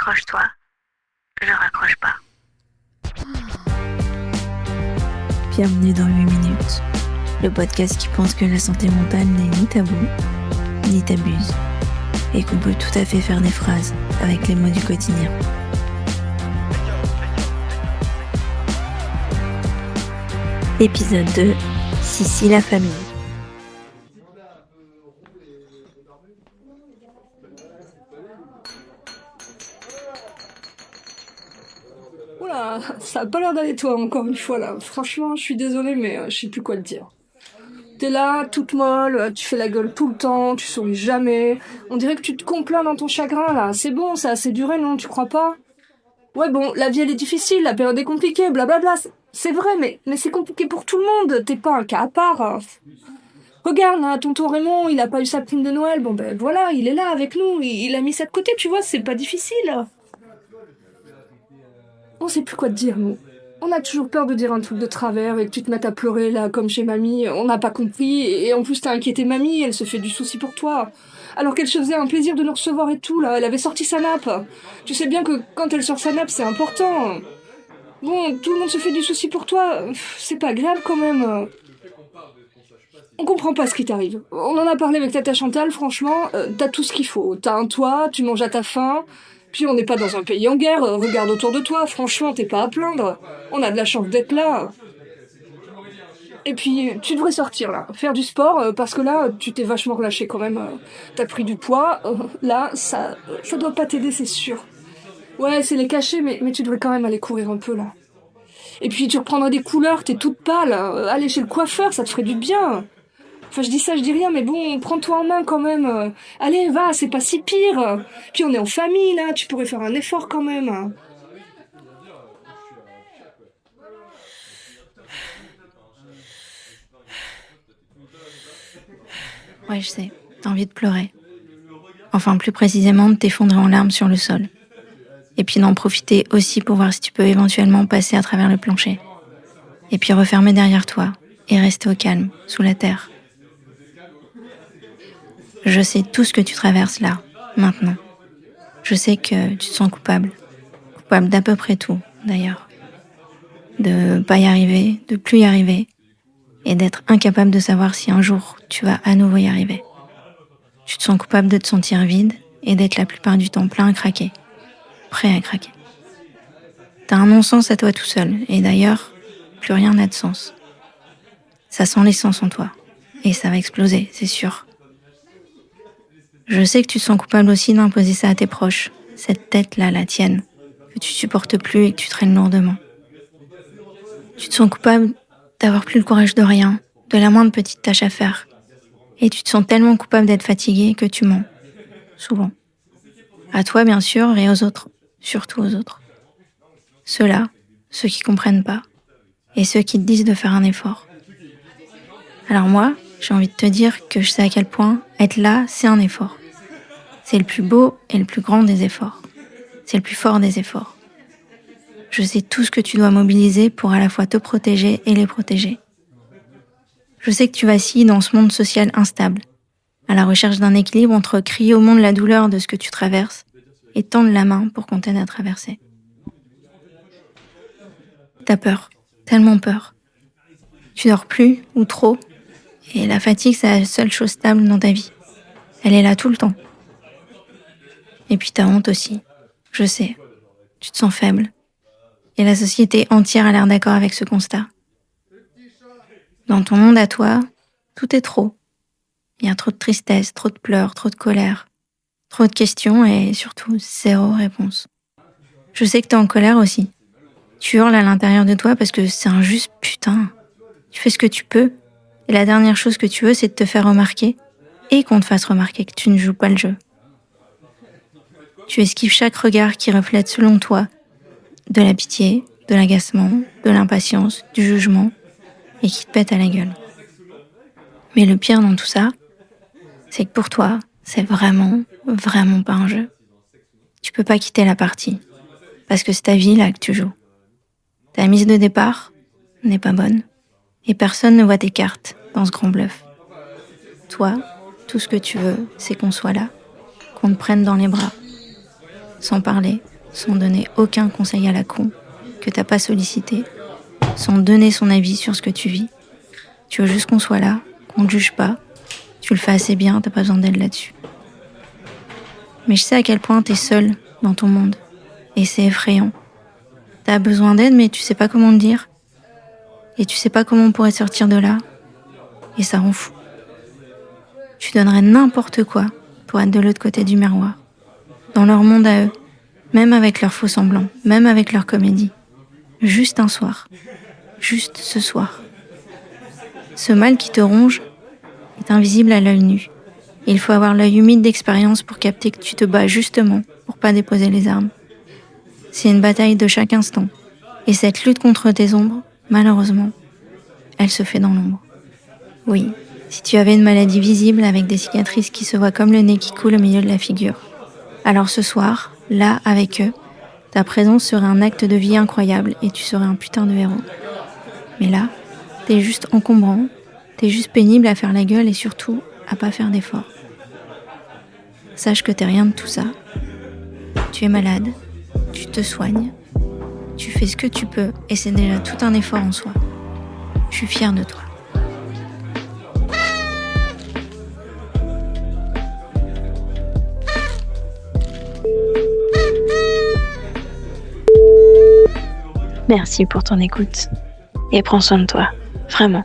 Accroche-toi, je raccroche pas. Bienvenue dans 8 minutes, le podcast qui pense que la santé mentale n'est ni tabou, ni tabuse, et qu'on peut tout à fait faire des phrases avec les mots du quotidien. Épisode 2, Sissi la famille. Oula, ça a pas l'air d'aller toi encore une fois là. Franchement, je suis désolée mais je sais plus quoi te dire. T'es là, toute molle, tu fais la gueule tout le temps, tu souris jamais. On dirait que tu te complains dans ton chagrin là. C'est bon, ça a assez duré, non, tu crois pas? Ouais bon, la vie elle est difficile, la période est compliquée, blablabla. C'est vrai, mais c'est compliqué pour tout le monde. T'es pas un cas à part. Regarde, là, tonton Raymond, il a pas eu sa prime de Noël. Bon ben voilà, il est là avec nous, il a mis ça de côté, tu vois, c'est pas difficile. On sait plus quoi te dire, nous. On a toujours peur de dire un truc de travers et que tu te mettes à pleurer, là, comme chez mamie. On n'a pas compris. Et en plus, t'as inquiété mamie, elle se fait du souci pour toi. Alors qu'elle se faisait un plaisir de nous recevoir et tout, là. Elle avait sorti sa nappe. Tu sais bien que quand elle sort sa nappe, c'est important. Bon, tout le monde se fait du souci pour toi. C'est pas agréable, quand même. On comprend pas ce qui t'arrive. On en a parlé avec tata Chantal, franchement, t'as tout ce qu'il faut. T'as un toit, tu manges à ta faim. Puis on n'est pas dans un pays en guerre, regarde autour de toi, franchement, t'es pas à plaindre. On a de la chance d'être là. Et puis, tu devrais sortir, là, faire du sport, parce que là, tu t'es vachement relâché quand même. T'as pris du poids, là, ça doit pas t'aider, c'est sûr. Ouais, c'est les cachets, mais tu devrais quand même aller courir un peu, là. Et puis, tu reprendras des couleurs, t'es toute pâle. Aller chez le coiffeur, ça te ferait du bien. Enfin, je dis ça, je dis rien, mais bon, prends-toi en main quand même. Allez, va, c'est pas si pire. Puis on est en famille, là, tu pourrais faire un effort quand même. Ouais, je sais, t'as envie de pleurer. Enfin, plus précisément, de t'effondrer en larmes sur le sol. Et puis d'en profiter aussi pour voir si tu peux éventuellement passer à travers le plancher. Et puis refermer derrière toi et rester au calme, sous la terre. Je sais tout ce que tu traverses là, maintenant. Je sais que tu te sens coupable. Coupable d'à peu près tout, d'ailleurs. De pas y arriver, de plus y arriver, et d'être incapable de savoir si un jour tu vas à nouveau y arriver. Tu te sens coupable de te sentir vide et d'être la plupart du temps plein à craquer. Prêt à craquer. T'as un non-sens à toi tout seul, et d'ailleurs, plus rien n'a de sens. Ça sent l'essence en toi, et ça va exploser, c'est sûr. Je sais que tu te sens coupable aussi d'imposer ça à tes proches, cette tête-là, la tienne, que tu supportes plus et que tu traînes lourdement. Tu te sens coupable d'avoir plus le courage de rien, de la moindre petite tâche à faire. Et tu te sens tellement coupable d'être fatigué que tu mens, souvent. À toi, bien sûr, et aux autres, surtout aux autres. Ceux-là, ceux qui comprennent pas, et ceux qui te disent de faire un effort. Alors moi, j'ai envie de te dire que je sais à quel point être là, c'est un effort. C'est le plus beau et le plus grand des efforts. C'est le plus fort des efforts. Je sais tout ce que tu dois mobiliser pour à la fois te protéger et les protéger. Je sais que tu vacilles dans ce monde social instable, à la recherche d'un équilibre entre crier au monde la douleur de ce que tu traverses et tendre la main pour qu'on t'aide à traverser. T'as peur, tellement peur. Tu dors plus ou trop, et la fatigue, c'est la seule chose stable dans ta vie. Elle est là tout le temps. Et puis t'as honte aussi, je sais. Tu te sens faible. Et la société entière a l'air d'accord avec ce constat. Dans ton monde à toi, tout est trop. Il y a trop de tristesse, trop de pleurs, trop de colère, trop de questions et surtout zéro réponse. Je sais que t'es en colère aussi. Tu hurles à l'intérieur de toi parce que c'est injuste, putain. Tu fais ce que tu peux et la dernière chose que tu veux, c'est de te faire remarquer et qu'on te fasse remarquer que tu ne joues pas le jeu. Tu esquives chaque regard qui reflète selon toi de la pitié, de l'agacement, de l'impatience, du jugement et qui te pète à la gueule. Mais le pire dans tout ça, c'est que pour toi, c'est vraiment, vraiment pas un jeu. Tu peux pas quitter la partie, parce que c'est ta vie là que tu joues. Ta mise de départ n'est pas bonne, et personne ne voit tes cartes dans ce grand bluff. Toi, tout ce que tu veux, c'est qu'on soit là, qu'on te prenne dans les bras, sans parler, sans donner aucun conseil à la con que t'as pas sollicité, sans donner son avis sur ce que tu vis. Tu veux juste qu'on soit là, qu'on te juge pas. Tu le fais assez bien, t'as pas besoin d'aide là-dessus. Mais je sais à quel point t'es seule dans ton monde. Et c'est effrayant. T'as besoin d'aide, mais tu sais pas comment le dire. Et tu sais pas comment on pourrait sortir de là. Et ça rend fou. Tu donnerais n'importe quoi pour être de l'autre côté du miroir. Dans leur monde à eux. Même avec leurs faux semblants. Même avec leur comédie. Juste un soir. Juste ce soir. Ce mal qui te ronge est invisible à l'œil nu. Et il faut avoir l'œil humide d'expérience pour capter que tu te bats justement pour pas déposer les armes. C'est une bataille de chaque instant. Et cette lutte contre tes ombres, malheureusement, elle se fait dans l'ombre. Oui, si tu avais une maladie visible avec des cicatrices qui se voient comme le nez qui coule au milieu de la figure. Alors ce soir, là, avec eux, ta présence serait un acte de vie incroyable et tu serais un putain de héros. Mais là, t'es juste encombrant, t'es juste pénible à faire la gueule et surtout à pas faire d'efforts. Sache que t'es rien de tout ça. Tu es malade, tu te soignes, tu fais ce que tu peux et c'est déjà tout un effort en soi. Je suis fière de toi. Merci pour ton écoute. Et prends soin de toi, vraiment.